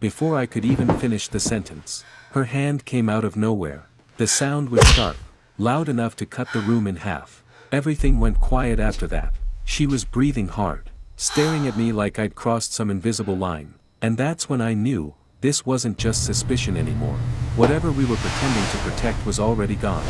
Before I could even finish the sentence, her hand came out of nowhere. The sound was sharp, loud enough to cut the room in half. Everything went quiet after that. She was breathing hard, staring at me like I'd crossed some invisible line. And that's when I knew, this wasn't just suspicion anymore. Whatever we were pretending to protect was already gone.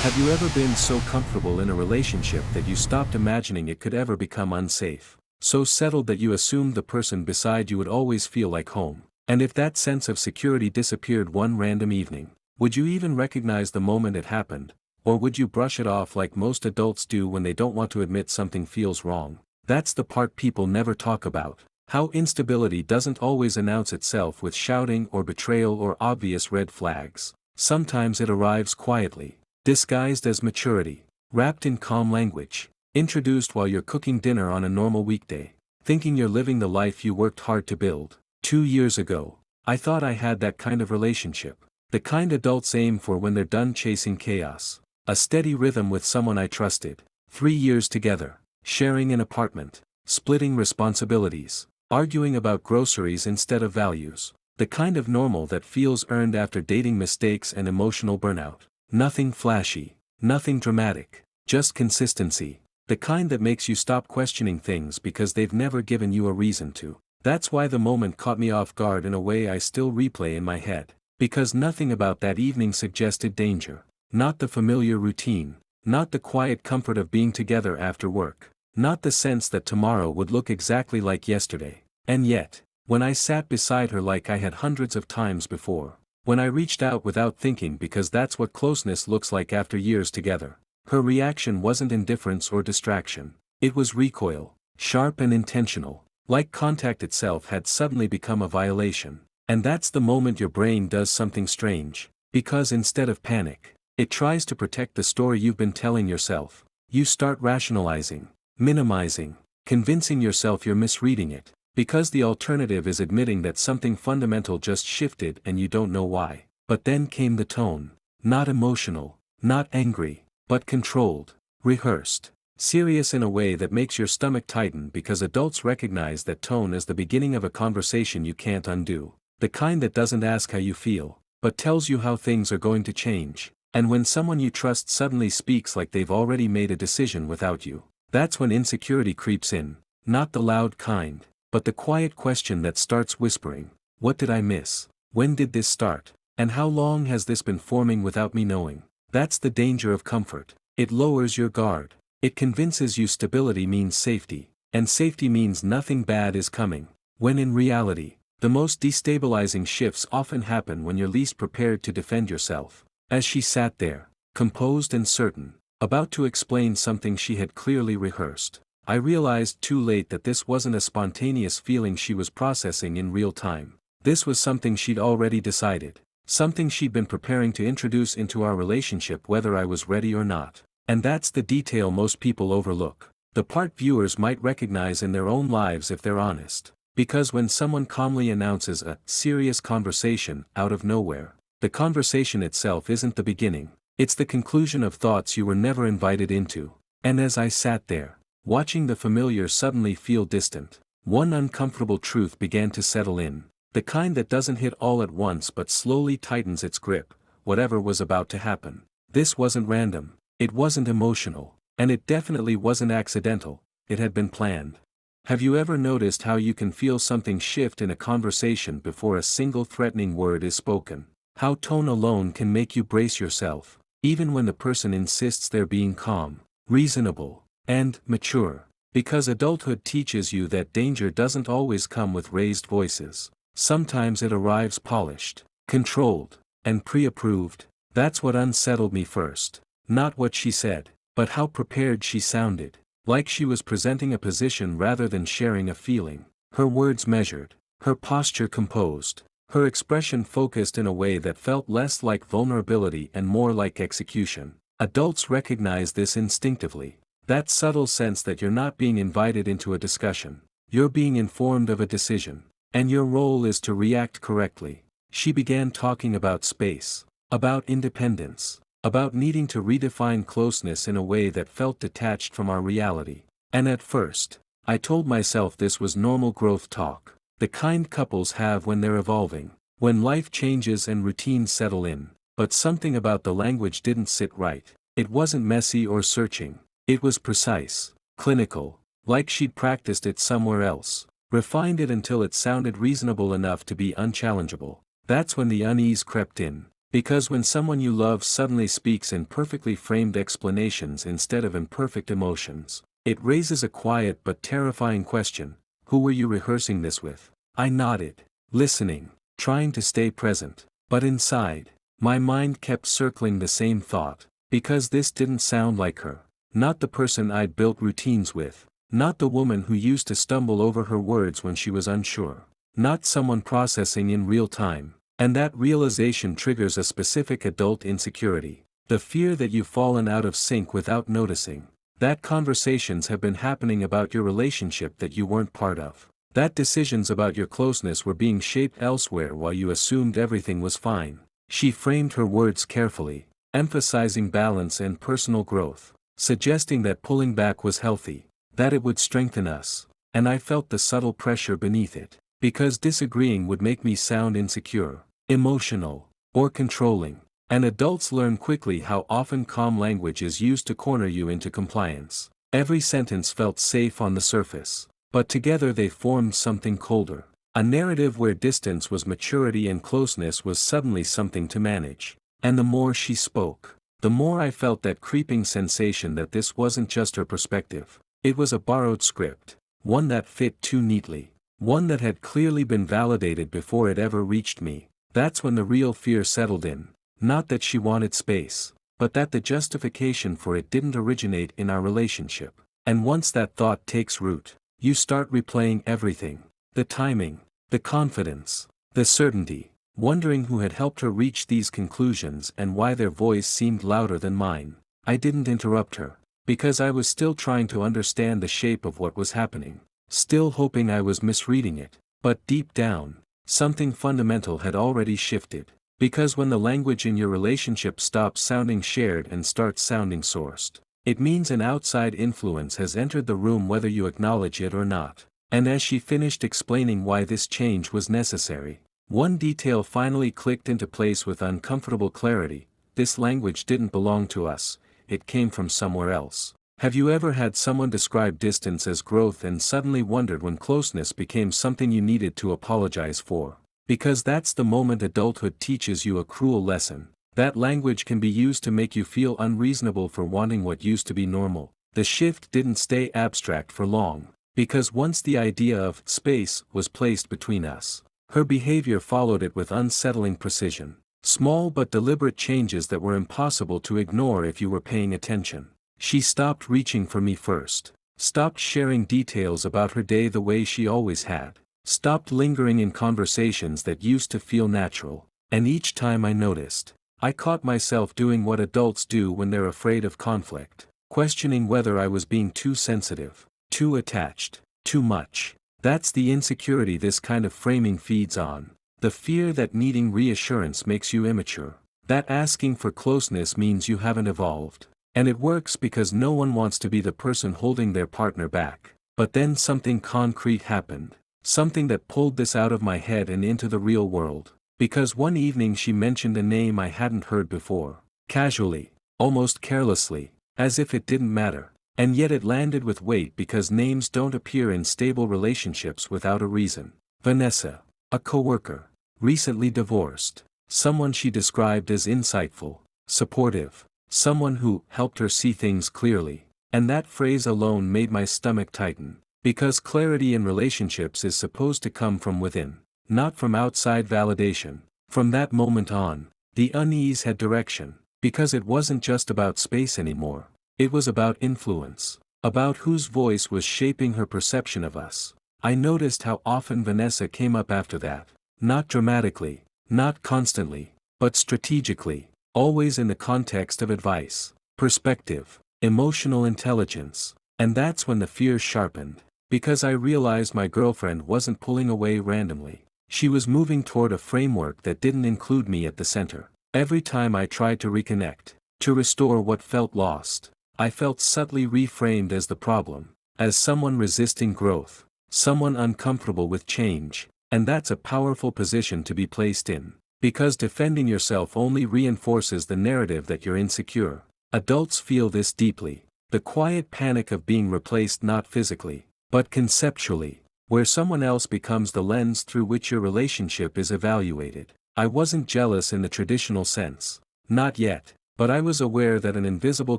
Have you ever been so comfortable in a relationship that you stopped imagining it could ever become unsafe? So settled that you assumed the person beside you would always feel like home. And if that sense of security disappeared one random evening, would you even recognize the moment it happened? Or would you brush it off like most adults do when they don't want to admit something feels wrong? That's the part people never talk about. How instability doesn't always announce itself with shouting or betrayal or obvious red flags. Sometimes it arrives quietly, disguised as maturity, wrapped in calm language, introduced while you're cooking dinner on a normal weekday, thinking you're living the life you worked hard to build. 2 years ago, I thought I had that kind of relationship. The kind adults aim for when they're done chasing chaos. A steady rhythm with someone I trusted. 3 years together, sharing an apartment, splitting responsibilities, arguing about groceries instead of values. The kind of normal that feels earned after dating mistakes and emotional burnout. Nothing flashy, nothing dramatic, just consistency. The kind that makes you stop questioning things because they've never given you a reason to. That's why the moment caught me off guard in a way I still replay in my head. Because nothing about that evening suggested danger. Not the familiar routine, not the quiet comfort of being together after work, not the sense that tomorrow would look exactly like yesterday. And yet, when I sat beside her like I had hundreds of times before, when I reached out without thinking because that's what closeness looks like after years together, her reaction wasn't indifference or distraction. It was recoil, sharp and intentional, like contact itself had suddenly become a violation. And that's the moment your brain does something strange, because instead of panic, it tries to protect the story you've been telling yourself. You start rationalizing, minimizing, convincing yourself you're misreading it, because the alternative is admitting that something fundamental just shifted and you don't know why. But then came the tone, not emotional, not angry, but controlled, rehearsed, serious in a way that makes your stomach tighten because adults recognize that tone as the beginning of a conversation you can't undo. The kind that doesn't ask how you feel, but tells you how things are going to change. And when someone you trust suddenly speaks like they've already made a decision without you, that's when insecurity creeps in, not the loud kind, but the quiet question that starts whispering, what did I miss? When did this start? And how long has this been forming without me knowing? That's the danger of comfort. It lowers your guard. It convinces you stability means safety, and safety means nothing bad is coming, when in reality, the most destabilizing shifts often happen when you're least prepared to defend yourself. As she sat there, composed and certain, about to explain something she had clearly rehearsed, I realized too late that this wasn't a spontaneous feeling she was processing in real time. This was something she'd already decided, something she'd been preparing to introduce into our relationship whether I was ready or not. And that's the detail most people overlook, the part viewers might recognize in their own lives if they're honest. Because when someone calmly announces a serious conversation out of nowhere, the conversation itself isn't the beginning, it's the conclusion of thoughts you were never invited into. And as I sat there, watching the familiar suddenly feel distant, one uncomfortable truth began to settle in, the kind that doesn't hit all at once but slowly tightens its grip. Whatever was about to happen, this wasn't random, it wasn't emotional, and it definitely wasn't accidental, it had been planned. Have you ever noticed how you can feel something shift in a conversation before a single threatening word is spoken? How tone alone can make you brace yourself, even when the person insists they're being calm, reasonable, and mature. Because adulthood teaches you that danger doesn't always come with raised voices. Sometimes it arrives polished, controlled, and pre-approved. That's what unsettled me first. Not what she said, but how prepared she sounded. Like she was presenting a position rather than sharing a feeling. Her words measured, her posture composed, her expression focused in a way that felt less like vulnerability and more like execution. Adults recognize this instinctively. That subtle sense that you're not being invited into a discussion. You're being informed of a decision. And your role is to react correctly. She began talking about space, about independence, about needing to redefine closeness in a way that felt detached from our reality. And at first, I told myself this was normal growth talk. the kind couples have when they're evolving, when life changes and routines settle in. But something about the language didn't sit right. It wasn't messy or searching. It was precise, clinical, like she'd practiced it somewhere else, refined it until it sounded reasonable enough to be unchallengeable. That's when the unease crept in. Because when someone you love suddenly speaks in perfectly framed explanations instead of imperfect emotions, it raises a quiet but terrifying question: who were you rehearsing this with? I nodded, listening, trying to stay present, but inside, my mind kept circling the same thought, because this didn't sound like her. Not the person I'd built routines with, not the woman who used to stumble over her words when she was unsure, not someone processing in real time. And that realization triggers a specific adult insecurity. The fear that you've fallen out of sync without noticing. That conversations have been happening about your relationship that you weren't part of. That decisions about your closeness were being shaped elsewhere while you assumed everything was fine. She framed her words carefully, emphasizing balance and personal growth, suggesting that pulling back was healthy, that it would strengthen us. And I felt the subtle pressure beneath it, because disagreeing would make me sound insecure, emotional, or controlling. And adults learn quickly how often calm language is used to corner you into compliance. Every sentence felt safe on the surface, but together they formed something colder. A narrative where distance was maturity and closeness was suddenly something to manage. And the more she spoke, the more I felt that creeping sensation that this wasn't just her perspective. It was a borrowed script, one that fit too neatly, one that had clearly been validated before it ever reached me. That's when the real fear settled in. Not that she wanted space, but that the justification for it didn't originate in our relationship. And once that thought takes root, you start replaying everything. The timing, the confidence, the certainty, wondering who had helped her reach these conclusions and why their voice seemed louder than mine. I didn't interrupt her, because I was still trying to understand the shape of what was happening, still hoping I was misreading it. But deep down, something fundamental had already shifted. Because when the language in your relationship stops sounding shared and starts sounding sourced, it means an outside influence has entered the room whether you acknowledge it or not. And as she finished explaining why this change was necessary, one detail finally clicked into place with uncomfortable clarity: this language didn't belong to us, it came from somewhere else. Have you ever had someone describe distance as growth and suddenly wondered when closeness became something you needed to apologize for? Because that's the moment adulthood teaches you a cruel lesson. That language can be used to make you feel unreasonable for wanting what used to be normal. The shift didn't stay abstract for long, because once the idea of space was placed between us, her behavior followed it with unsettling precision. Small but deliberate changes that were impossible to ignore if you were paying attention. She stopped reaching for me first, stopped sharing details about her day the way she always had, stopped lingering in conversations that used to feel natural. And each time I noticed, I caught myself doing what adults do when they're afraid of conflict, questioning whether I was being too sensitive, too attached, too much. That's the insecurity this kind of framing feeds on. The fear that needing reassurance makes you immature, that asking for closeness means you haven't evolved. And it works because no one wants to be the person holding their partner back. But then something concrete happened, something that pulled this out of my head and into the real world. Because one evening she mentioned a name I hadn't heard before, casually, almost carelessly, as if it didn't matter. And yet it landed with weight because names don't appear in stable relationships without a reason. Vanessa, a coworker, recently divorced, someone she described as insightful, supportive, someone who helped her see things clearly. And that phrase alone made my stomach tighten, because clarity in relationships is supposed to come from within, not from outside validation. From that moment on, the unease had direction, because it wasn't just about space anymore. It was about influence, about whose voice was shaping her perception of us. I noticed how often Vanessa came up after that, not dramatically, not constantly, but strategically, always in the context of advice, perspective, emotional intelligence. And that's when the fear sharpened, because I realized my girlfriend wasn't pulling away randomly. She was moving toward a framework that didn't include me at the center. Every time I tried to reconnect, to restore what felt lost, I felt subtly reframed as the problem, as someone resisting growth, someone uncomfortable with change. And that's a powerful position to be placed in. Because defending yourself only reinforces the narrative that you're insecure. Adults feel this deeply. The quiet panic of being replaced not physically, but conceptually, where someone else becomes the lens through which your relationship is evaluated. I wasn't jealous in the traditional sense. Not yet, but I was aware that an invisible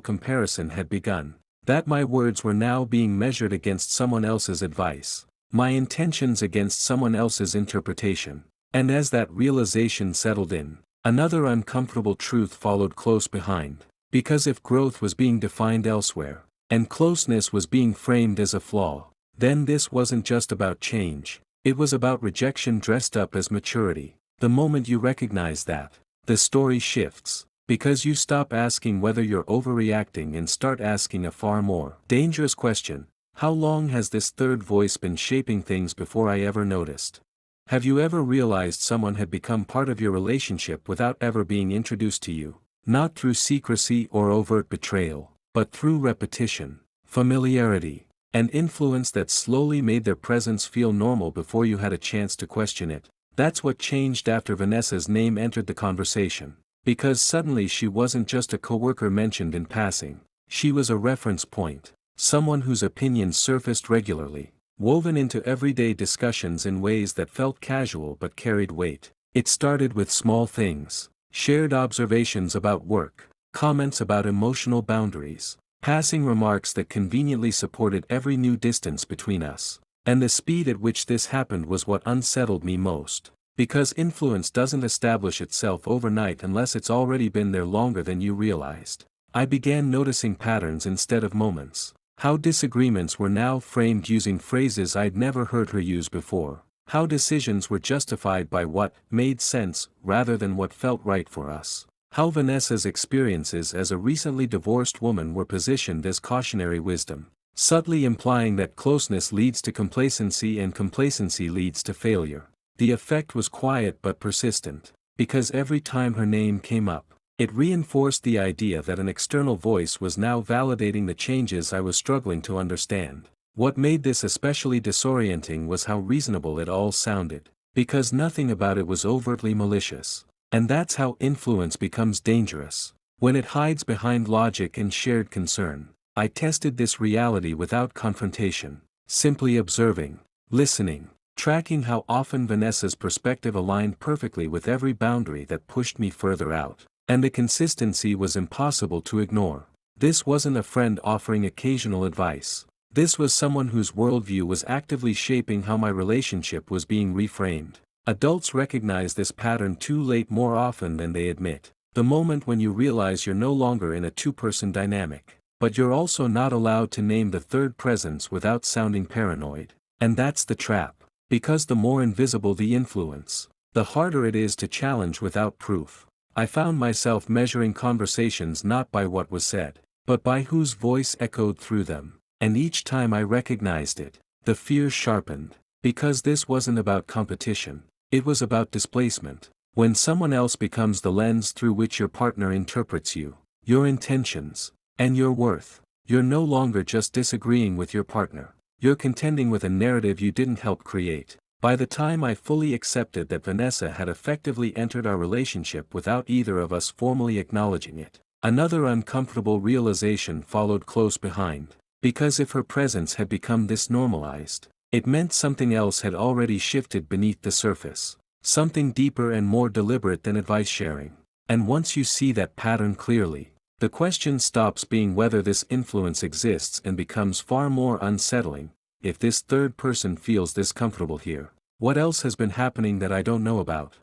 comparison had begun. That my words were now being measured against someone else's advice. My intentions against someone else's interpretation. And as that realization settled in, another uncomfortable truth followed close behind. Because if growth was being defined elsewhere, and closeness was being framed as a flaw, then this wasn't just about change, it was about rejection dressed up as maturity. The moment you recognize that, the story shifts. Because you stop asking whether you're overreacting and start asking a far more dangerous question: how long has this third voice been shaping things before I ever noticed? Have you ever realized someone had become part of your relationship without ever being introduced to you? Not through secrecy or overt betrayal, but through repetition, familiarity, and influence that slowly made their presence feel normal before you had a chance to question it. That's what changed after Vanessa's name entered the conversation. Because suddenly she wasn't just a coworker mentioned in passing. She was a reference point, someone whose opinions surfaced regularly, woven into everyday discussions in ways that felt casual but carried weight. It started with small things, shared observations about work, comments about emotional boundaries, passing remarks that conveniently supported every new distance between us. And the speed at which this happened was what unsettled me most. Because influence doesn't establish itself overnight unless it's already been there longer than you realized. I began noticing patterns instead of moments. How disagreements were now framed using phrases I'd never heard her use before. How decisions were justified by what made sense rather than what felt right for us. How Vanessa's experiences as a recently divorced woman were positioned as cautionary wisdom, subtly implying that closeness leads to complacency and complacency leads to failure. The effect was quiet but persistent, because every time her name came up, it reinforced the idea that an external voice was now validating the changes I was struggling to understand. What made this especially disorienting was how reasonable it all sounded, because nothing about it was overtly malicious. And that's how influence becomes dangerous, when it hides behind logic and shared concern. I tested this reality without confrontation, simply observing, listening, tracking how often Vanessa's perspective aligned perfectly with every boundary that pushed me further out. And the consistency was impossible to ignore. This wasn't a friend offering occasional advice. This was someone whose worldview was actively shaping how my relationship was being reframed. Adults recognize this pattern too late more often than they admit. The moment when you realize you're no longer in a two-person dynamic. But you're also not allowed to name the third presence without sounding paranoid. And that's the trap. Because the more invisible the influence, the harder it is to challenge without proof. I found myself measuring conversations not by what was said, but by whose voice echoed through them. And each time I recognized it, the fear sharpened. Because this wasn't about competition, it was about displacement. When someone else becomes the lens through which your partner interprets you, your intentions, and your worth, you're no longer just disagreeing with your partner. You're contending with a narrative you didn't help create. By the time I fully accepted that Vanessa had effectively entered our relationship without either of us formally acknowledging it, another uncomfortable realization followed close behind. Because if her presence had become this normalized, it meant something else had already shifted beneath the surface. Something deeper and more deliberate than advice sharing. And once you see that pattern clearly, the question stops being whether this influence exists and becomes far more unsettling. If this third person feels this comfortable here, what else has been happening that I don't know about?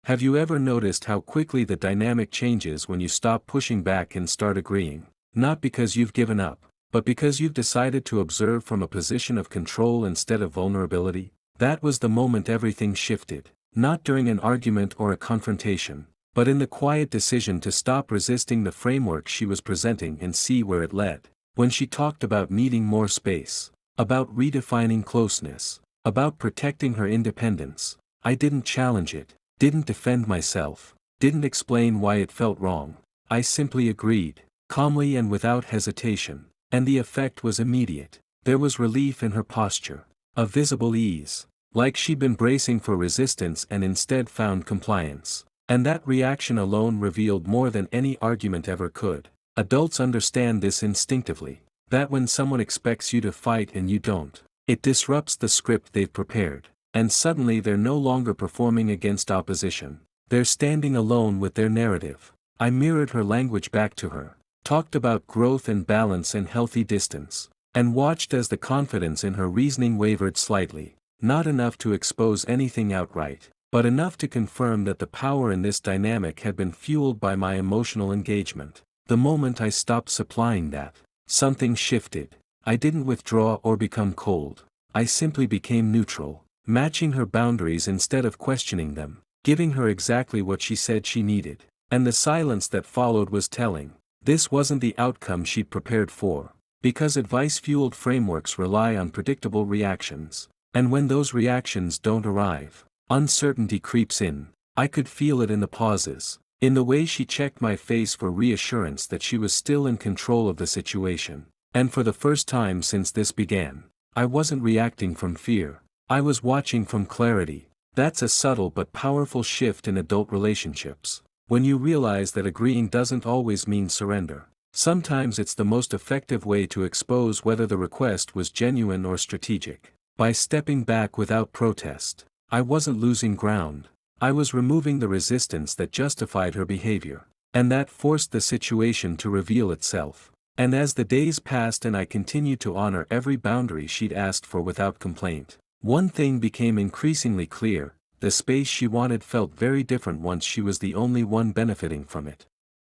Have you ever noticed how quickly the dynamic changes when you stop pushing back and start agreeing? Not because you've given up, but because you've decided to observe from a position of control instead of vulnerability? That was the moment everything shifted, not during an argument or a confrontation, but in the quiet decision to stop resisting the framework she was presenting and see where it led. When she talked about needing more space, about redefining closeness, about protecting her independence, I didn't challenge it, didn't defend myself, didn't explain why it felt wrong. I simply agreed, calmly and without hesitation, and the effect was immediate. There was relief in her posture, a visible ease, Like she'd been bracing for resistance and instead found compliance. And that reaction alone revealed more than any argument ever could. Adults understand this instinctively. That when someone expects you to fight and you don't, it disrupts the script they've prepared. And suddenly they're no longer performing against opposition. They're standing alone with their narrative. I mirrored her language back to her, talked about growth and balance and healthy distance, and watched as the confidence in her reasoning wavered slightly, not enough to expose anything outright, but enough to confirm that the power in this dynamic had been fueled by my emotional engagement. The moment I stopped supplying that, something shifted. I didn't withdraw or become cold. I simply became neutral, matching her boundaries instead of questioning them, giving her exactly what she said she needed. And the silence that followed was telling. This wasn't the outcome she'd prepared for, because advice-fueled frameworks rely on predictable reactions. And when those reactions don't arrive, uncertainty creeps in. I could feel it in the pauses, in the way she checked my face for reassurance that she was still in control of the situation. And for the first time since this began, I wasn't reacting from fear. I was watching from clarity. That's a subtle but powerful shift in adult relationships. When you realize that agreeing doesn't always mean surrender. Sometimes it's the most effective way to expose whether the request was genuine or strategic. By stepping back without protest, I wasn't losing ground. I was removing the resistance that justified her behavior. And that forced the situation to reveal itself. And as the days passed and I continued to honor every boundary she'd asked for without complaint, one thing became increasingly clear: the space she wanted felt very different once she was the only one benefiting from it.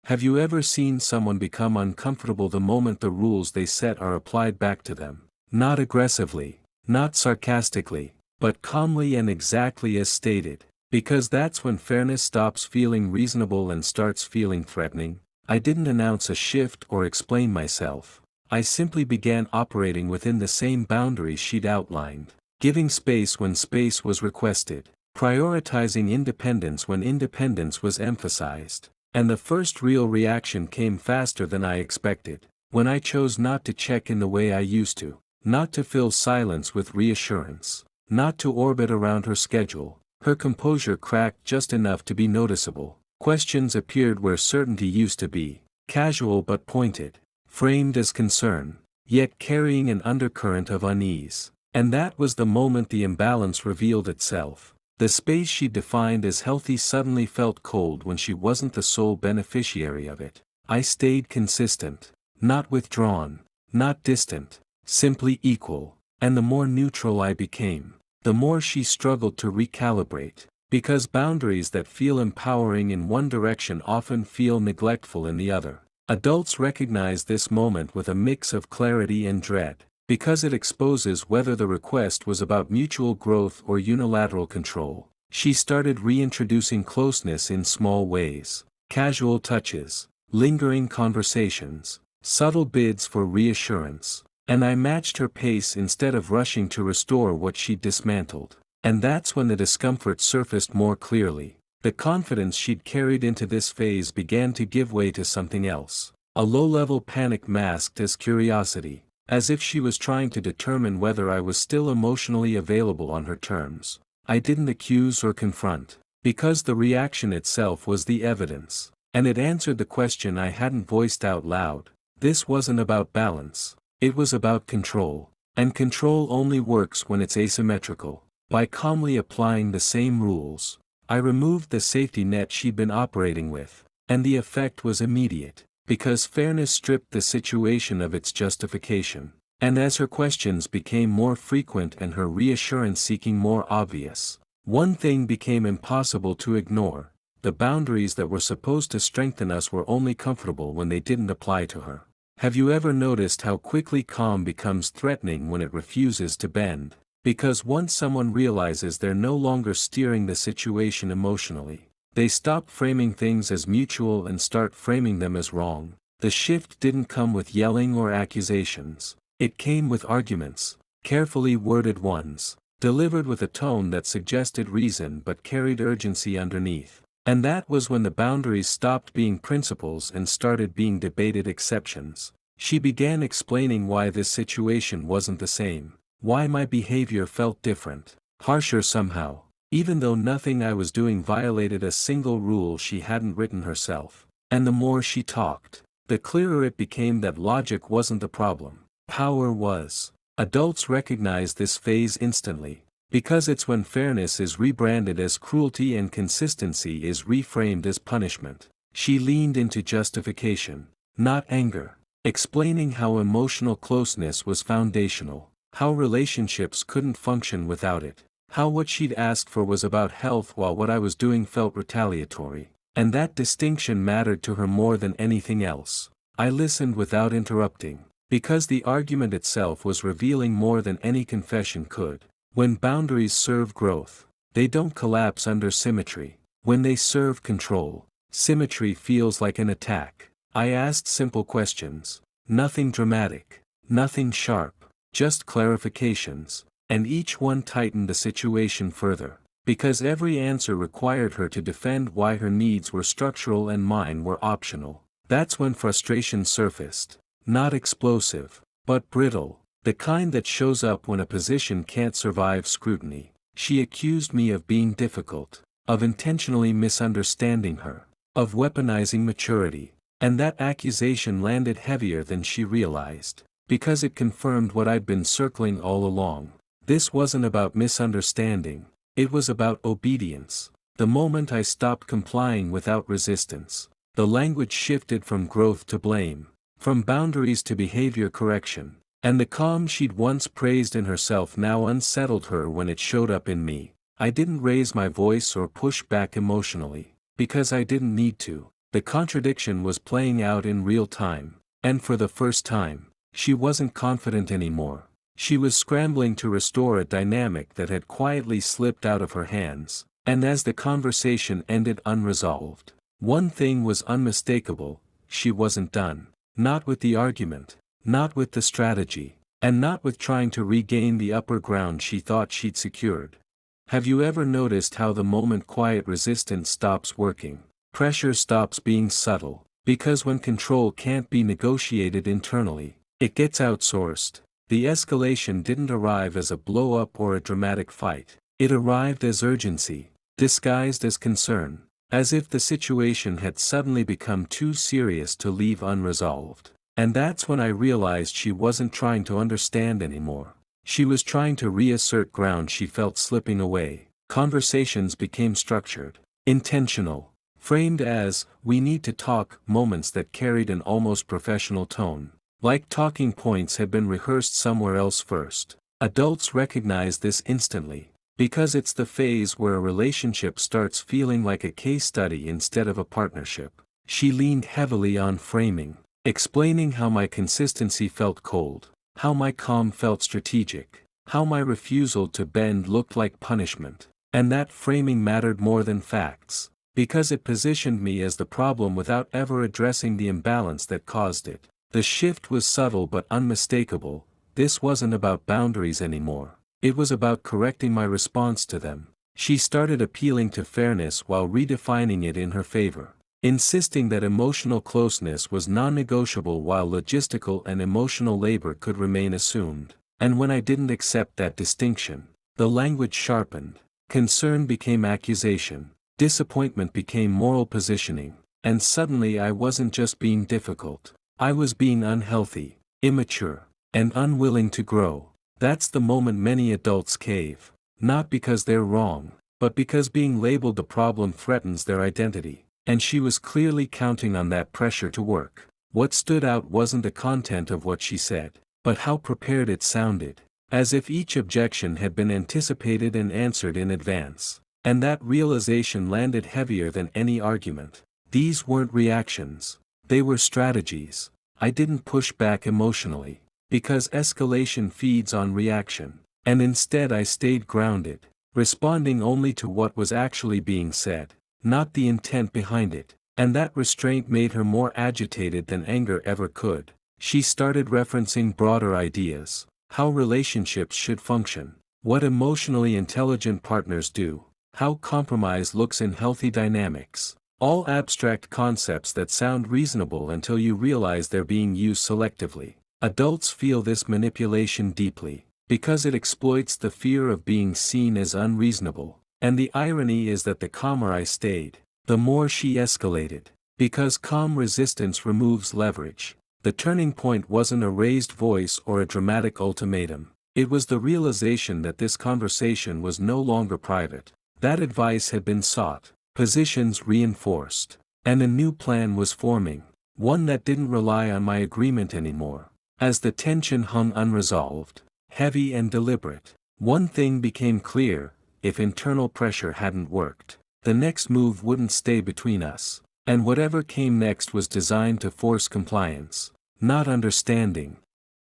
Have you ever seen someone become uncomfortable the moment the rules they set are applied back to them? Not aggressively, not sarcastically, but calmly and exactly as stated. Because that's when fairness stops feeling reasonable and starts feeling threatening. I didn't announce a shift or explain myself. I simply began operating within the same boundaries she'd outlined, giving space when space was requested, prioritizing independence when independence was emphasized. And the first real reaction came faster than I expected, when I chose not to check in the way I used to, not to fill silence with reassurance, not to orbit around her schedule. Her composure cracked just enough to be noticeable. Questions appeared where certainty used to be, casual but pointed, framed as concern, yet carrying an undercurrent of unease. And that was the moment the imbalance revealed itself. The space she defined as healthy suddenly felt cold when she wasn't the sole beneficiary of it. I stayed consistent, not withdrawn, not distant, simply equal. And the more neutral I became, the more she struggled to recalibrate, because boundaries that feel empowering in one direction often feel neglectful in the other. Adults recognize this moment with a mix of clarity and dread, because it exposes whether the request was about mutual growth or unilateral control. She started reintroducing closeness in small ways, casual touches, lingering conversations, subtle bids for reassurance. And I matched her pace instead of rushing to restore what she'd dismantled. And that's when the discomfort surfaced more clearly. The confidence she'd carried into this phase began to give way to something else. A low-level panic masked as curiosity, as if she was trying to determine whether I was still emotionally available on her terms. I didn't accuse or confront, because the reaction itself was the evidence. And it answered the question I hadn't voiced out loud. This wasn't about balance. It was about control, and control only works when it's asymmetrical. By calmly applying the same rules, I removed the safety net she'd been operating with, and the effect was immediate, because fairness stripped the situation of its justification. And as her questions became more frequent and her reassurance seeking more obvious, one thing became impossible to ignore: the boundaries that were supposed to strengthen us were only comfortable when they didn't apply to her. Have you ever noticed how quickly calm becomes threatening when it refuses to bend? Because once someone realizes they're no longer steering the situation emotionally, they stop framing things as mutual and start framing them as wrong. The shift didn't come with yelling or accusations. It came with arguments, carefully worded ones, delivered with a tone that suggested reason but carried urgency underneath. And that was when the boundaries stopped being principles and started being debated exceptions. She began explaining why this situation wasn't the same, why my behavior felt different, harsher somehow, even though nothing I was doing violated a single rule she hadn't written herself. And the more she talked, the clearer it became that logic wasn't the problem. Power was. Adults recognize this phase instantly, because it's when fairness is rebranded as cruelty and consistency is reframed as punishment. She leaned into justification, not anger, explaining how emotional closeness was foundational, how relationships couldn't function without it, how what she'd asked for was about health while what I was doing felt retaliatory, and that distinction mattered to her more than anything else. I listened without interrupting, because the argument itself was revealing more than any confession could. When boundaries serve growth, they don't collapse under symmetry. When they serve control, symmetry feels like an attack. I asked simple questions, nothing dramatic, nothing sharp, just clarifications, and each one tightened the situation further, because every answer required her to defend why her needs were structural and mine were optional. That's when frustration surfaced, not explosive, but brittle, the kind that shows up when a position can't survive scrutiny. She accused me of being difficult, of intentionally misunderstanding her, of weaponizing maturity, and that accusation landed heavier than she realized, because it confirmed what I'd been circling all along. This wasn't about misunderstanding, it was about obedience. The moment I stopped complying without resistance, the language shifted from growth to blame, from boundaries to behavior correction, and the calm she'd once praised in herself now unsettled her when it showed up in me. I didn't raise my voice or push back emotionally, because I didn't need to. The contradiction was playing out in real time, and for the first time, she wasn't confident anymore. She was scrambling to restore a dynamic that had quietly slipped out of her hands, and as the conversation ended unresolved, one thing was unmistakable: she wasn't done. Not with the argument, not with the strategy, and not with trying to regain the upper ground she thought she'd secured. Have you ever noticed how the moment quiet resistance stops working, pressure stops being subtle, because when control can't be negotiated internally, it gets outsourced? The escalation didn't arrive as a blow-up or a dramatic fight. It arrived as urgency, disguised as concern, as if the situation had suddenly become too serious to leave unresolved. And that's when I realized she wasn't trying to understand anymore. She was trying to reassert ground she felt slipping away. Conversations became structured, intentional, framed as, "we need to talk," moments that carried an almost professional tone, like talking points had been rehearsed somewhere else first. Adults recognize this instantly, because it's the phase where a relationship starts feeling like a case study instead of a partnership. She leaned heavily on framing, explaining how my consistency felt cold, how my calm felt strategic, how my refusal to bend looked like punishment. And that framing mattered more than facts, because it positioned me as the problem without ever addressing the imbalance that caused it. The shift was subtle but unmistakable. This wasn't about boundaries anymore. It was about correcting my response to them. She started appealing to fairness while redefining it in her favor, insisting that emotional closeness was non-negotiable while logistical and emotional labor could remain assumed. And when I didn't accept that distinction, the language sharpened. Concern became accusation, disappointment became moral positioning, and suddenly I wasn't just being difficult. I was being unhealthy, immature, and unwilling to grow. That's the moment many adults cave, not because they're wrong, but because being labeled the problem threatens their identity. And she was clearly counting on that pressure to work. What stood out wasn't the content of what she said, but how prepared it sounded, as if each objection had been anticipated and answered in advance. And that realization landed heavier than any argument. These weren't reactions, they were strategies. I didn't push back emotionally, because escalation feeds on reaction, and instead I stayed grounded, responding only to what was actually being said, not the intent behind it. And that restraint made her more agitated than anger ever could. She started referencing broader ideas, how relationships should function, what emotionally intelligent partners do, how compromise looks in healthy dynamics. All abstract concepts that sound reasonable until you realize they're being used selectively. Adults feel this manipulation deeply, because it exploits the fear of being seen as unreasonable. And the irony is that the calmer I stayed, the more she escalated. Because calm resistance removes leverage. The turning point wasn't a raised voice or a dramatic ultimatum. It was the realization that this conversation was no longer private. That advice had been sought, positions reinforced, and a new plan was forming, one that didn't rely on my agreement anymore. As the tension hung unresolved, heavy and deliberate, one thing became clear: if internal pressure hadn't worked, the next move wouldn't stay between us. And whatever came next was designed to force compliance, not understanding.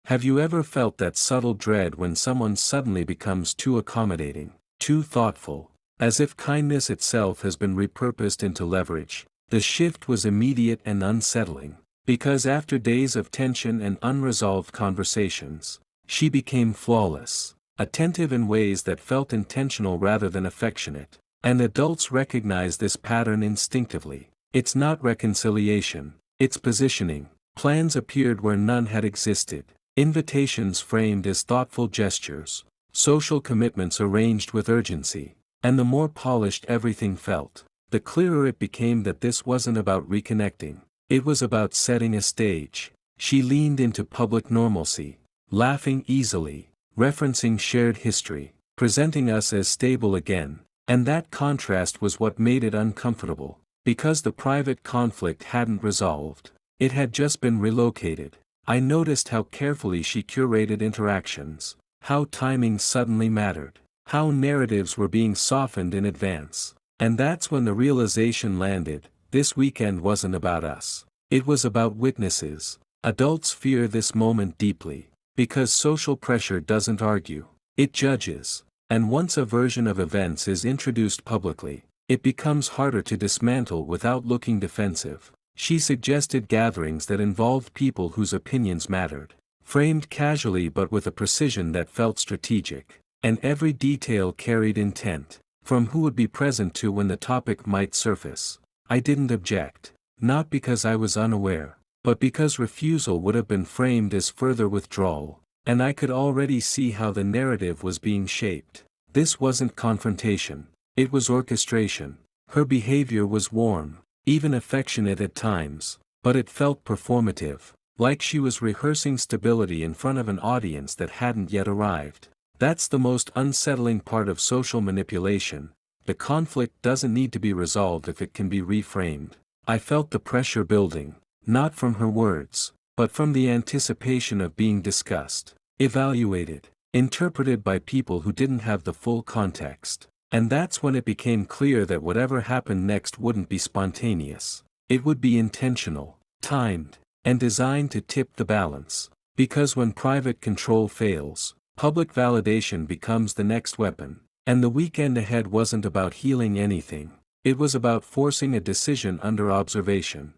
Have you ever felt that subtle dread when someone suddenly becomes too accommodating, too thoughtful, as if kindness itself has been repurposed into leverage? The shift was immediate and unsettling, because after days of tension and unresolved conversations, she became flawless, attentive in ways that felt intentional rather than affectionate. And adults recognize this pattern instinctively. It's not reconciliation, it's positioning. Plans appeared where none had existed, invitations framed as thoughtful gestures, social commitments arranged with urgency, and the more polished everything felt, the clearer it became that this wasn't about reconnecting, it was about setting a stage. She leaned into public normalcy, laughing easily, referencing shared history, presenting us as stable again, and that contrast was what made it uncomfortable. Because the private conflict hadn't resolved, it had just been relocated. I noticed how carefully she curated interactions, how timing suddenly mattered, how narratives were being softened in advance. And that's when the realization landed: this weekend wasn't about us. It was about witnesses. Adults fear this moment deeply, because social pressure doesn't argue, it judges. And once a version of events is introduced publicly, it becomes harder to dismantle without looking defensive. She suggested gatherings that involved people whose opinions mattered, framed casually but with a precision that felt strategic, and every detail carried intent, from who would be present to when the topic might surface. I didn't object, not because I was unaware, but because refusal would have been framed as further withdrawal, and I could already see how the narrative was being shaped. This wasn't confrontation. It was orchestration. Her behavior was warm, even affectionate at times, but it felt performative, like she was rehearsing stability in front of an audience that hadn't yet arrived. That's the most unsettling part of social manipulation. The conflict doesn't need to be resolved if it can be reframed. I felt the pressure building, not from her words, but from the anticipation of being discussed, evaluated, interpreted by people who didn't have the full context. And that's when it became clear that whatever happened next wouldn't be spontaneous. It would be intentional, timed, and designed to tip the balance. Because when private control fails, public validation becomes the next weapon. And the weekend ahead wasn't about healing anything. It was about forcing a decision under observation.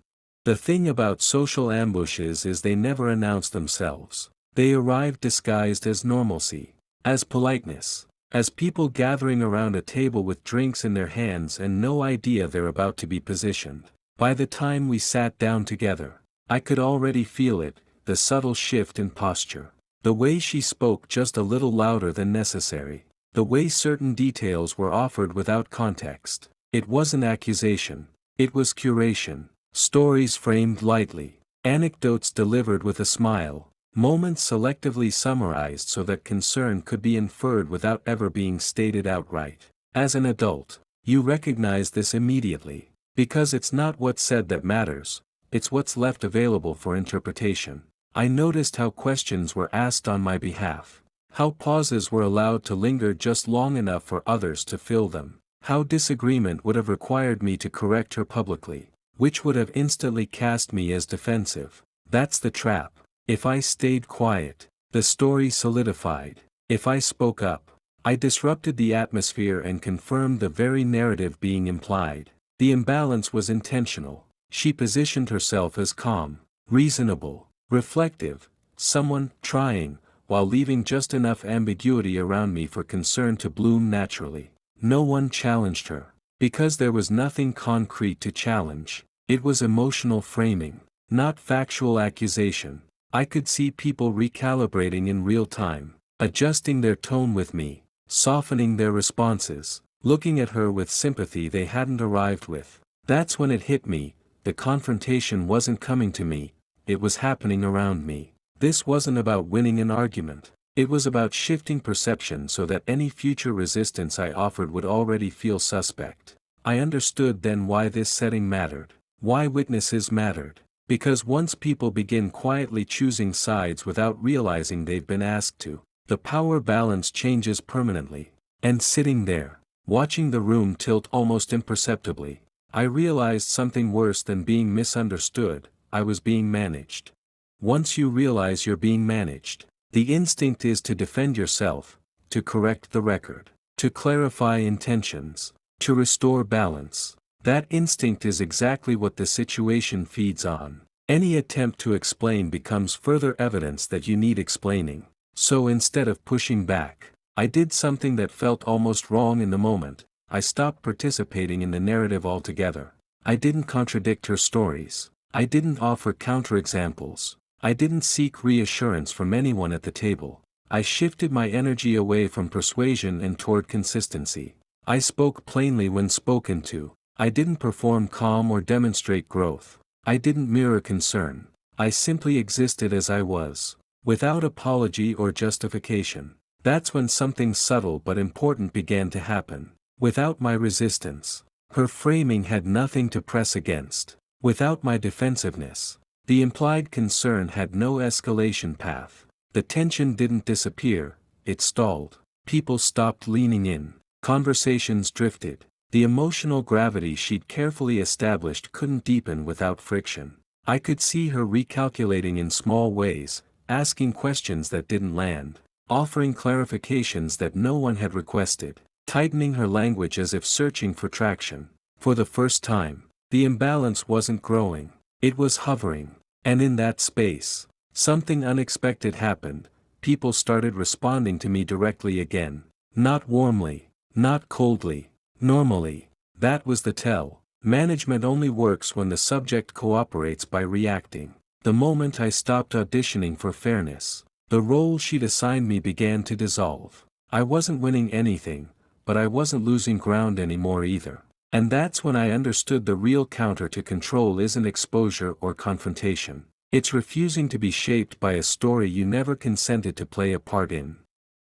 The thing about social ambushes is they never announce themselves. They arrive disguised as normalcy, as politeness, as people gathering around a table with drinks in their hands and no idea they're about to be positioned. By the time we sat down together, I could already feel it, the subtle shift in posture. The way she spoke just a little louder than necessary. The way certain details were offered without context. It wasn't accusation. It was curation. Stories framed lightly. Anecdotes delivered with a smile. Moments selectively summarized so that concern could be inferred without ever being stated outright. As an adult, you recognize this immediately, because it's not what's said that matters, it's what's left available for interpretation. I noticed how questions were asked on my behalf, how pauses were allowed to linger just long enough for others to fill them, how disagreement would have required me to correct her publicly, which would have instantly cast me as defensive. That's the trap. If I stayed quiet, the story solidified. If I spoke up, I disrupted the atmosphere and confirmed the very narrative being implied. The imbalance was intentional. She positioned herself as calm, reasonable, reflective, someone trying, while leaving just enough ambiguity around me for concern to bloom naturally. No one challenged her, because there was nothing concrete to challenge. It was emotional framing, not factual accusation. I could see people recalibrating in real time, adjusting their tone with me, softening their responses, looking at her with sympathy they hadn't arrived with. That's when it hit me, the confrontation wasn't coming to me, it was happening around me. This wasn't about winning an argument. It was about shifting perception so that any future resistance I offered would already feel suspect. I understood then why this setting mattered, why witnesses mattered. Because once people begin quietly choosing sides without realizing they've been asked to, the power balance changes permanently. And sitting there, watching the room tilt almost imperceptibly, I realized something worse than being misunderstood. I was being managed. Once you realize you're being managed, the instinct is to defend yourself, to correct the record, to clarify intentions, to restore balance. That instinct is exactly what the situation feeds on. Any attempt to explain becomes further evidence that you need explaining. So instead of pushing back, I did something that felt almost wrong in the moment. I stopped participating in the narrative altogether. I didn't contradict her stories. I didn't offer counterexamples. I didn't seek reassurance from anyone at the table. I shifted my energy away from persuasion and toward consistency. I spoke plainly when spoken to. I didn't perform calm or demonstrate growth. I didn't mirror concern. I simply existed as I was, without apology or justification. That's when something subtle but important began to happen. Without my resistance, her framing had nothing to press against. Without my defensiveness, the implied concern had no escalation path. The tension didn't disappear, it stalled. People stopped leaning in. Conversations drifted. The emotional gravity she'd carefully established couldn't deepen without friction. I could see her recalculating in small ways, asking questions that didn't land, offering clarifications that no one had requested, tightening her language as if searching for traction. For the first time, the imbalance wasn't growing, it was hovering. And in that space, something unexpected happened. People started responding to me directly again. Not warmly, not coldly. Normally. That was the tell. Management only works when the subject cooperates by reacting. The moment I stopped auditioning for fairness, the role she'd assigned me began to dissolve. I wasn't winning anything, but I wasn't losing ground anymore either. And that's when I understood the real counter to control isn't exposure or confrontation. It's refusing to be shaped by a story you never consented to play a part in.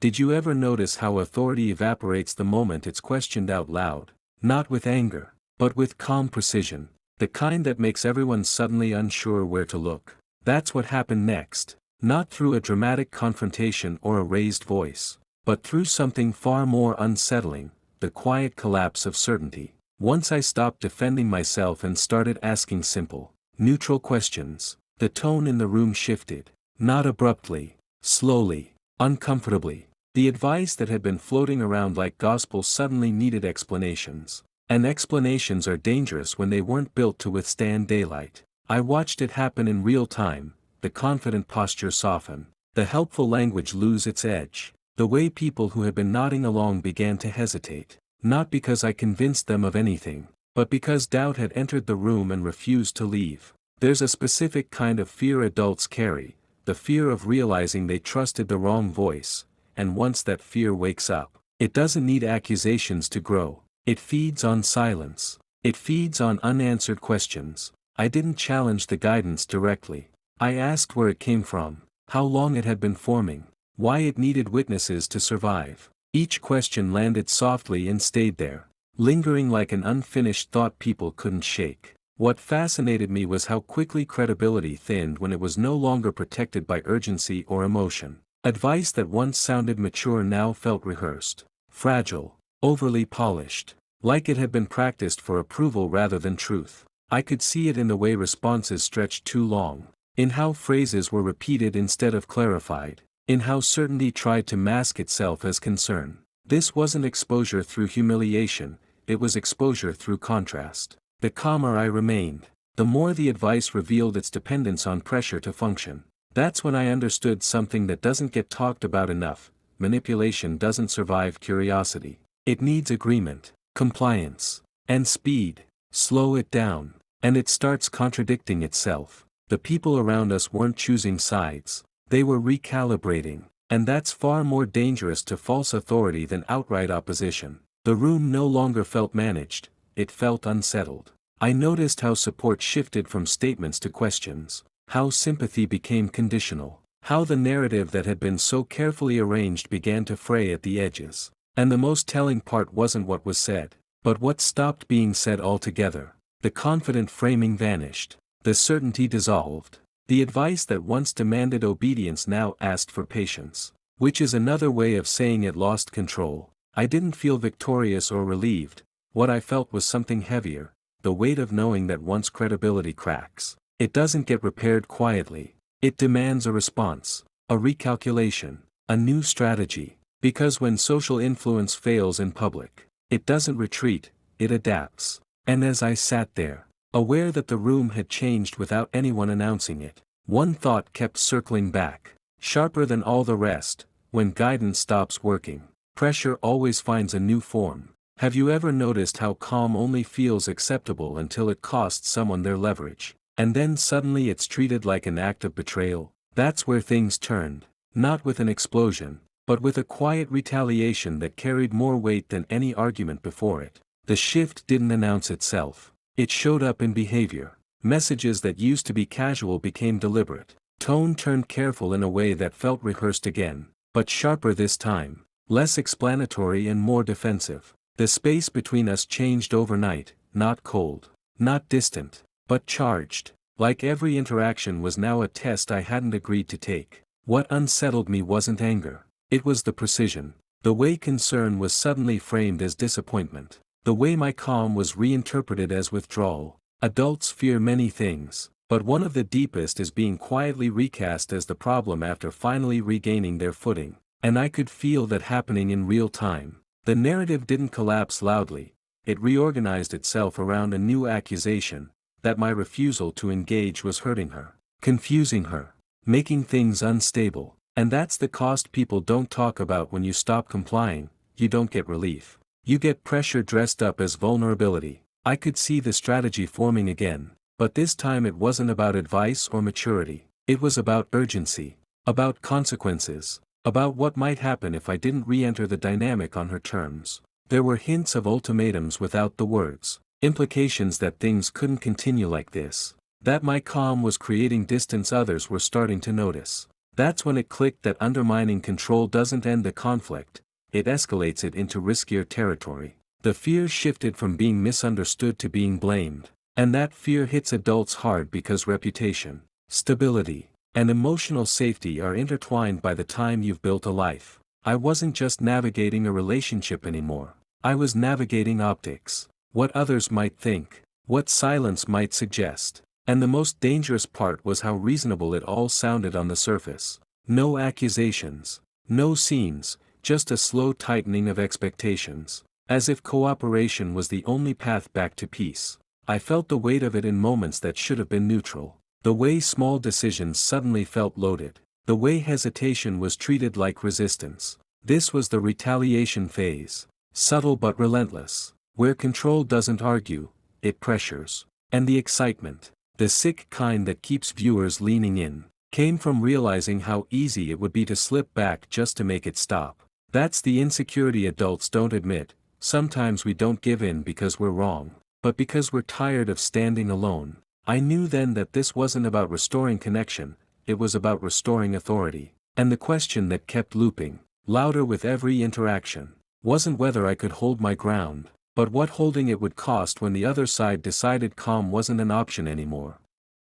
Did you ever notice how authority evaporates the moment it's questioned out loud? Not with anger, but with calm precision, the kind that makes everyone suddenly unsure where to look. That's what happened next, not through a dramatic confrontation or a raised voice, but through something far more unsettling, the quiet collapse of certainty. Once I stopped defending myself and started asking simple, neutral questions, the tone in the room shifted, not abruptly, slowly, uncomfortably. The advice that had been floating around like gospel suddenly needed explanations. And explanations are dangerous when they weren't built to withstand daylight. I watched it happen in real time, the confident posture soften, the helpful language lose its edge, the way people who had been nodding along began to hesitate, not because I convinced them of anything, but because doubt had entered the room and refused to leave. There's a specific kind of fear adults carry, the fear of realizing they trusted the wrong voice. And once that fear wakes up, it doesn't need accusations to grow. It feeds on silence. It feeds on unanswered questions. I didn't challenge the guidance directly. I asked where it came from, how long it had been forming, why it needed witnesses to survive. Each question landed softly and stayed there, lingering like an unfinished thought people couldn't shake. What fascinated me was how quickly credibility thinned when it was no longer protected by urgency or emotion. Advice that once sounded mature now felt rehearsed, fragile, overly polished, like it had been practiced for approval rather than truth. I could see it in the way responses stretched too long, in how phrases were repeated instead of clarified, in how certainty tried to mask itself as concern. This wasn't exposure through humiliation, it was exposure through contrast. The calmer I remained, the more the advice revealed its dependence on pressure to function. That's when I understood something that doesn't get talked about enough. Manipulation doesn't survive curiosity. It needs agreement, compliance, and speed. Slow it down, and it starts contradicting itself. The people around us weren't choosing sides. They were recalibrating. And that's far more dangerous to false authority than outright opposition. The room no longer felt managed, it felt unsettled. I noticed how support shifted from statements to questions, how sympathy became conditional, how the narrative that had been so carefully arranged began to fray at the edges. And the most telling part wasn't what was said, but what stopped being said altogether. The confident framing vanished, the certainty dissolved. The advice that once demanded obedience now asked for patience, which is another way of saying it lost control. I didn't feel victorious or relieved. What I felt was something heavier, the weight of knowing that once credibility cracks, it doesn't get repaired quietly. It demands a response, a recalculation, a new strategy. Because when social influence fails in public, it doesn't retreat, it adapts. And as I sat there, aware that the room had changed without anyone announcing it, one thought kept circling back, sharper than all the rest. When guidance stops working, pressure always finds a new form. Have you ever noticed how calm only feels acceptable until it costs someone their leverage, and then suddenly it's treated like an act of betrayal? That's where things turned, not with an explosion, but with a quiet retaliation that carried more weight than any argument before it. The shift didn't announce itself. It showed up in behavior. Messages that used to be casual became deliberate. Tone turned careful in a way that felt rehearsed again, but sharper this time, less explanatory and more defensive. The space between us changed overnight, not cold, not distant, but charged. Like every interaction was now a test I hadn't agreed to take. What unsettled me wasn't anger. It was the precision. The way concern was suddenly framed as disappointment. The way my calm was reinterpreted as withdrawal. Adults fear many things, but one of the deepest is being quietly recast as the problem after finally regaining their footing. And I could feel that happening in real time. The narrative didn't collapse loudly, it reorganized itself around a new accusation, that my refusal to engage was hurting her, confusing her, making things unstable. And that's the cost people don't talk about. When you stop complying, you don't get relief. You get pressure dressed up as vulnerability. I could see the strategy forming again, but this time it wasn't about advice or maturity. It was about urgency, about consequences, about what might happen if I didn't re-enter the dynamic on her terms. There were hints of ultimatums without the words, implications that things couldn't continue like this, that my calm was creating distance others were starting to notice. That's when it clicked that undermining control doesn't end the conflict, it escalates it into riskier territory. The fear shifted from being misunderstood to being blamed, and that fear hits adults hard because reputation, stability, and emotional safety are intertwined by the time you've built a life. I wasn't just navigating a relationship anymore, I was navigating optics, what others might think, what silence might suggest. And the most dangerous part was how reasonable it all sounded on the surface. No accusations, no scenes, just a slow tightening of expectations. As if cooperation was the only path back to peace. I felt the weight of it in moments that should have been neutral. The way small decisions suddenly felt loaded. The way hesitation was treated like resistance. This was the retaliation phase. Subtle but relentless. Where control doesn't argue, it pressures. And the excitement, the sick kind that keeps viewers leaning in, came from realizing how easy it would be to slip back just to make it stop. That's the insecurity adults don't admit. Sometimes we don't give in because we're wrong, but because we're tired of standing alone. I knew then that this wasn't about restoring connection, it was about restoring authority. And the question that kept looping, louder with every interaction, wasn't whether I could hold my ground, but what holding it would cost when the other side decided calm wasn't an option anymore.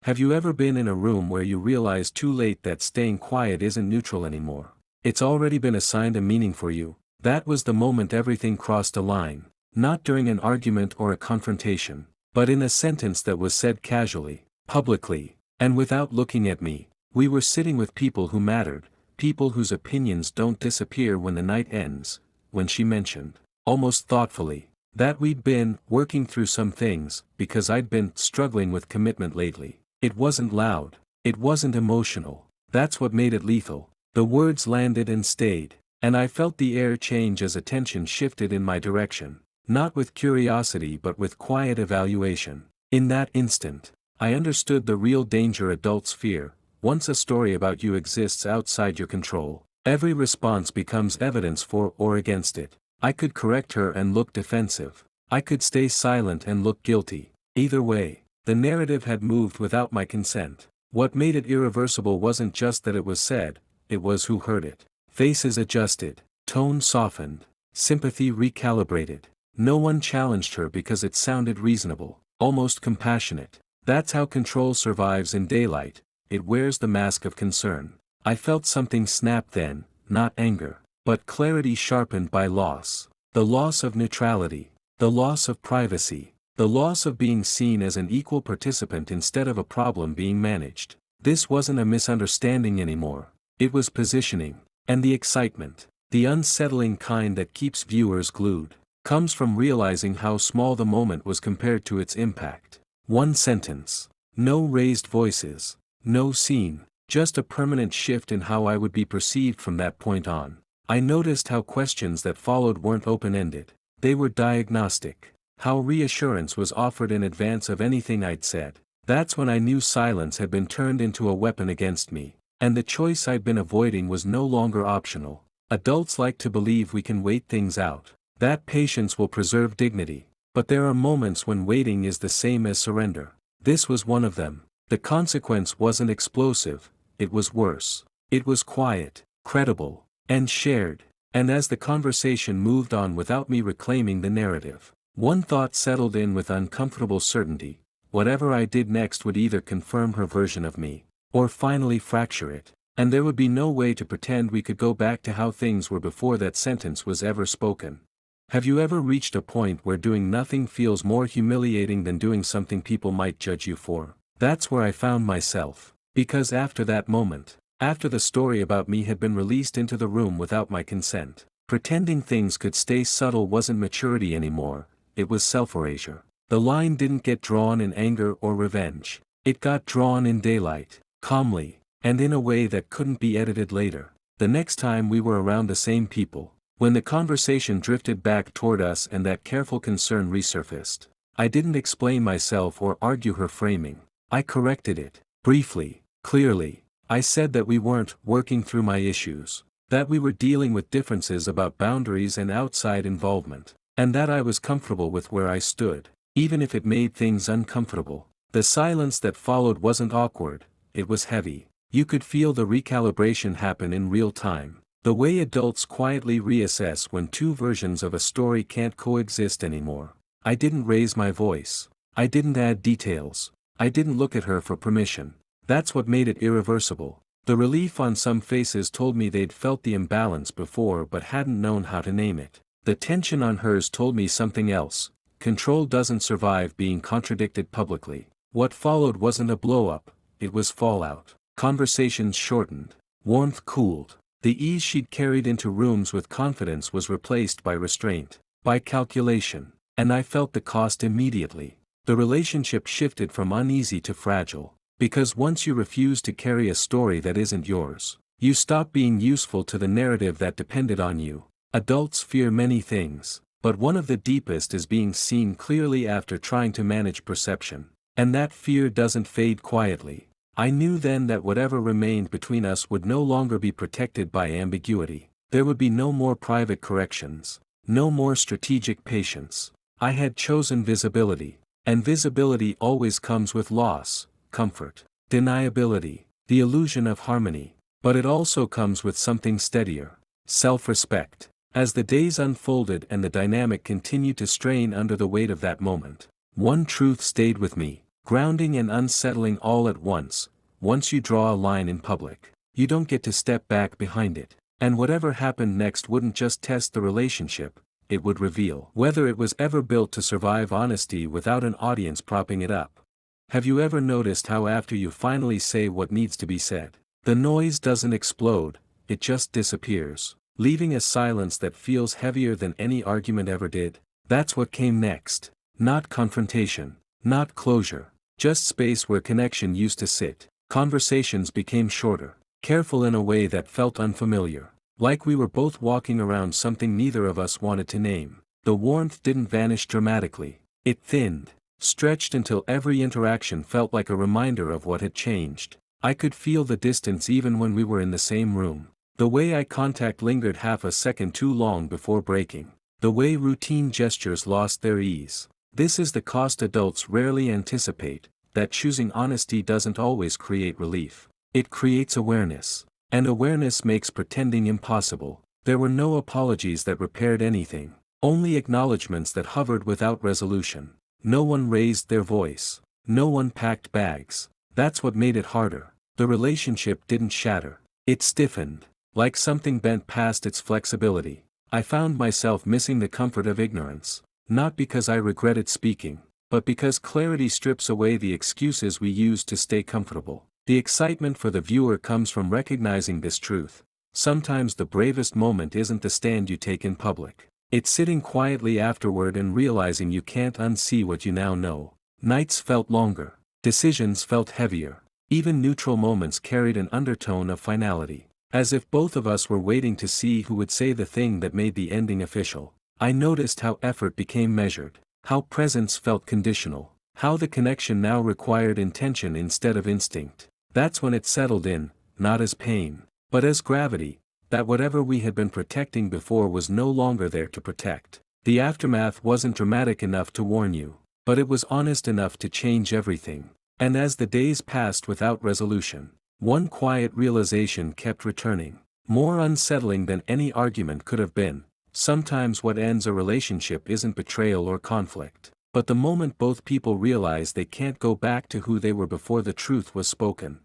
Have you ever been in a room where you realize too late that staying quiet isn't neutral anymore? It's already been assigned a meaning for you. That was the moment everything crossed a line, not during an argument or a confrontation, but in a sentence that was said casually, publicly, and without looking at me. We were sitting with people who mattered, people whose opinions don't disappear when the night ends. When she mentioned, almost thoughtfully, that we'd been working through some things, because I'd been struggling with commitment lately. It wasn't loud, it wasn't emotional, that's what made it lethal. The words landed and stayed. And I felt the air change as attention shifted in my direction, not with curiosity but with quiet evaluation. In that instant, I understood the real danger adults fear. Once a story about you exists outside your control, Every response becomes evidence for or against it. I could correct her and look defensive. I could stay silent and look guilty. Either way, the narrative had moved without my consent. What made it irreversible wasn't just that it was said, it was who heard it. Faces adjusted, tone softened, sympathy recalibrated. No one challenged her because it sounded reasonable, almost compassionate. That's how control survives in daylight, it wears the mask of concern. I felt something snap then, not anger, but clarity sharpened by loss. The loss of neutrality, the loss of privacy, the loss of being seen as an equal participant instead of a problem being managed. This wasn't a misunderstanding anymore, it was positioning. And the excitement, the unsettling kind that keeps viewers glued, comes from realizing how small the moment was compared to its impact. One sentence. No raised voices. No scene. Just a permanent shift in how I would be perceived from that point on. I noticed how questions that followed weren't open-ended. They were diagnostic. How reassurance was offered in advance of anything I'd said. That's when I knew silence had been turned into a weapon against me. And the choice I'd been avoiding was no longer optional. Adults like to believe we can wait things out. That patience will preserve dignity. But there are moments when waiting is the same as surrender. This was one of them. The consequence wasn't explosive, it was worse. It was quiet, credible, and shared. And as the conversation moved on without me reclaiming the narrative, one thought settled in with uncomfortable certainty. Whatever I did next would either confirm her version of me, or finally fracture it, and there would be no way to pretend we could go back to how things were before that sentence was ever spoken. Have you ever reached a point where doing nothing feels more humiliating than doing something people might judge you for? That's where I found myself. Because after that moment, after the story about me had been released into the room without my consent, pretending things could stay subtle wasn't maturity anymore, it was self-erasure. The line didn't get drawn in anger or revenge. It got drawn in daylight. Calmly, and in a way that couldn't be edited later. The next time we were around the same people, when the conversation drifted back toward us and that careful concern resurfaced, I didn't explain myself or argue her framing. I corrected it, briefly, clearly. I said that we weren't working through my issues, that we were dealing with differences about boundaries and outside involvement, and that I was comfortable with where I stood, even if it made things uncomfortable. The silence that followed wasn't awkward. It was heavy. You could feel the recalibration happen in real time. The way adults quietly reassess when two versions of a story can't coexist anymore. I didn't raise my voice. I didn't add details. I didn't look at her for permission. That's what made it irreversible. The relief on some faces told me they'd felt the imbalance before but hadn't known how to name it. The tension on hers told me something else. Control doesn't survive being contradicted publicly. What followed wasn't a blow-up. It was fallout. Conversations shortened. Warmth cooled. The ease she'd carried into rooms with confidence was replaced by restraint, by calculation. And I felt the cost immediately. The relationship shifted from uneasy to fragile. Because once you refuse to carry a story that isn't yours, you stop being useful to the narrative that depended on you. Adults fear many things, but one of the deepest is being seen clearly after trying to manage perception. And that fear doesn't fade quietly. I knew then that whatever remained between us would no longer be protected by ambiguity. There would be no more private corrections, no more strategic patience. I had chosen visibility, and visibility always comes with loss, comfort, deniability, the illusion of harmony, but it also comes with something steadier, self-respect. As the days unfolded and the dynamic continued to strain under the weight of that moment, one truth stayed with me. Grounding and unsettling all at once. Once you draw a line in public, you don't get to step back behind it. And whatever happened next wouldn't just test the relationship, it would reveal whether it was ever built to survive honesty without an audience propping it up. Have you ever noticed how after you finally say what needs to be said, the noise doesn't explode, it just disappears, leaving a silence that feels heavier than any argument ever did? That's what came next. Not confrontation, not closure. Just space where connection used to sit. Conversations became shorter, careful in a way that felt unfamiliar. Like we were both walking around something neither of us wanted to name. The warmth didn't vanish dramatically. It thinned, stretched until every interaction felt like a reminder of what had changed. I could feel the distance even when we were in the same room. The way eye contact lingered half a second too long before breaking. The way routine gestures lost their ease. This is the cost adults rarely anticipate, that choosing honesty doesn't always create relief. It creates awareness. And awareness makes pretending impossible. There were no apologies that repaired anything. Only acknowledgments that hovered without resolution. No one raised their voice. No one packed bags. That's what made it harder. The relationship didn't shatter. It stiffened. Like something bent past its flexibility. I found myself missing the comfort of ignorance. Not because I regretted speaking, but because clarity strips away the excuses we use to stay comfortable. The excitement for the viewer comes from recognizing this truth. Sometimes the bravest moment isn't the stand you take in public. It's sitting quietly afterward and realizing you can't unsee what you now know. Nights felt longer. Decisions felt heavier. Even neutral moments carried an undertone of finality. As if both of us were waiting to see who would say the thing that made the ending official. I noticed how effort became measured. How presence felt conditional. How the connection now required intention instead of instinct. That's when it settled in, not as pain, but as gravity, that whatever we had been protecting before was no longer there to protect. The aftermath wasn't dramatic enough to warn you, but it was honest enough to change everything. And as the days passed without resolution, one quiet realization kept returning, more unsettling than any argument could have been. Sometimes what ends a relationship isn't betrayal or conflict, but the moment both people realize they can't go back to who they were before the truth was spoken.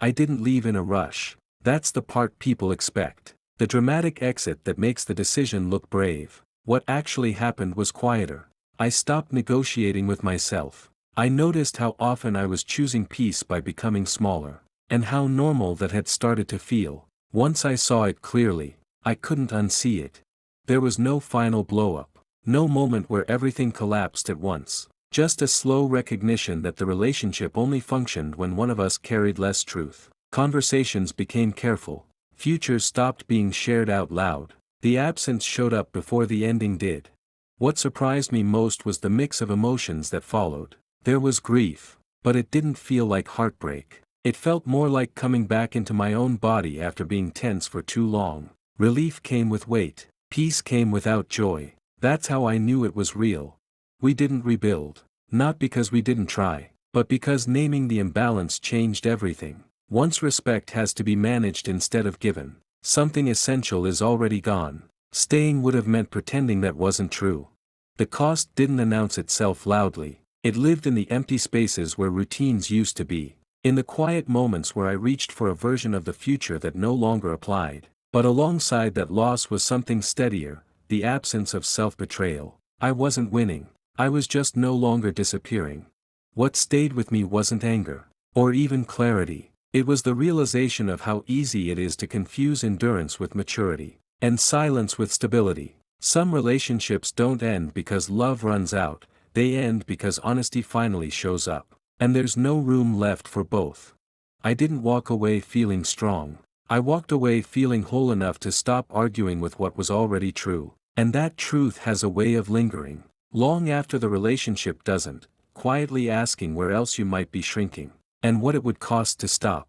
I didn't leave in a rush. That's the part people expect. The dramatic exit that makes the decision look brave. What actually happened was quieter. I stopped negotiating with myself. I noticed how often I was choosing peace by becoming smaller. And how normal that had started to feel. Once I saw it clearly, I couldn't unsee it. There was no final blow-up. No moment where everything collapsed at once. Just a slow recognition that the relationship only functioned when one of us carried less truth. Conversations became careful. Futures stopped being shared out loud. The absence showed up before the ending did. What surprised me most was the mix of emotions that followed. There was grief, but it didn't feel like heartbreak. It felt more like coming back into my own body after being tense for too long. Relief came with weight. Peace came without joy. That's how I knew it was real. We didn't rebuild. Not because we didn't try, but because naming the imbalance changed everything. Once respect has to be managed instead of given, something essential is already gone. Staying would have meant pretending that wasn't true. The cost didn't announce itself loudly. It lived in the empty spaces where routines used to be. In the quiet moments where I reached for a version of the future that no longer applied. But alongside that loss was something steadier, the absence of self-betrayal. I wasn't winning. I was just no longer disappearing. What stayed with me wasn't anger, or even clarity. It was the realization of how easy it is to confuse endurance with maturity, and silence with stability. Some relationships don't end because love runs out, they end because honesty finally shows up. And there's no room left for both. I didn't walk away feeling strong. I walked away feeling whole enough to stop arguing with what was already true. And that truth has a way of lingering. Long after the relationship doesn't, quietly asking where else you might be shrinking. And what it would cost to stop.